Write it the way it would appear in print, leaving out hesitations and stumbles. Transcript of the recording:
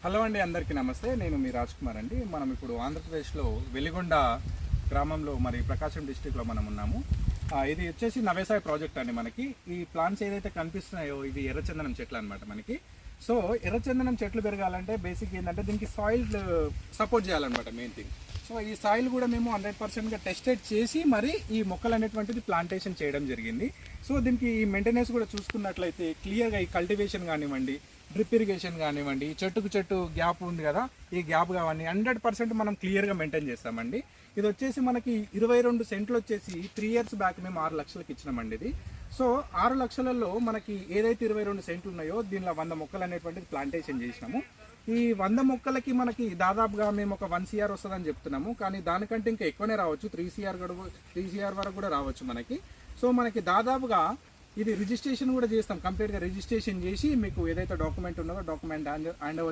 Hello అండి, అందరికీ నమస్తే. నేను మీ రాజ్ కుమార్ అండి. మనం ఇప్పుడు ఆంధ్రప్రదేశ్లో వెలిగొండ గ్రామంలో, మరి ప్రకాశం డిస్టిక్లో మనం ఉన్నాము. ఇది వచ్చేసి నవేసాయ ప్రాజెక్ట్ అండి. మనకి ఈ ప్లాంట్స్ ఏదైతే కనిపిస్తున్నాయో ఇది ఎర్రచందనం చెట్లు అనమాట మనకి. సో ఎర్రచందనం చెట్లు పెరగాలంటే బేసిక్ ఏంటంటే దీనికి సాయిల్ సపోర్ట్ చేయాలన్నమాట మెయిన్ థింగ్. సో ఈ సాయిల్ కూడా మేము 100%గా టెస్టెడ్ చేసి మరి ఈ మొక్కలు అనేటువంటిది ప్లాంటేషన్ చేయడం జరిగింది. సో దీనికి ఈ మెయింటెనెన్స్ కూడా చూసుకున్నట్లయితే క్లియర్గా ఈ కల్టివేషన్ కానివ్వండి, డ్రిప్ ఇరిగేషన్ కానివ్వండి, ఈ చెట్టుకు చెట్టు గ్యాప్ ఉంది కదా, ఈ గ్యాప్ కావాలి 100% మనం క్లియర్గా మెయింటైన్ చేస్తామండి. ఇది వచ్చేసి మనకి 22 సెంట్లు వచ్చేసి 3 ఇయర్స్ బ్యాక్ మేము 6 లక్షలకి ఇచ్చినామండి ఇది. సో 6 లక్షలలో మనకి ఏదైతే 22 సెంట్లు ఉన్నాయో దీనిలో 100 మొక్కలు అనేటువంటిది ప్లాంటేషన్ చేసినాము. ఈ 100 మొక్కలకి మనకి దాదాపుగా మేము ఒక 1 CR వస్తుందని చెప్తున్నాము, కానీ దానికంటే ఇంకా ఎక్కువనే రావచ్చు. 3 CR వరకు కూడా రావచ్చు మనకి. సో మనకి దాదాపుగా ఇది రిజిస్ట్రేషన్ కూడా చేస్తాం, కంప్లీట్గా రిజిస్ట్రేషన్ చేసి మీకు ఏదైతే డాక్యుమెంట్ ఉన్నదో డాక్యుమెంట్ హ్యాండ్ ఓవర్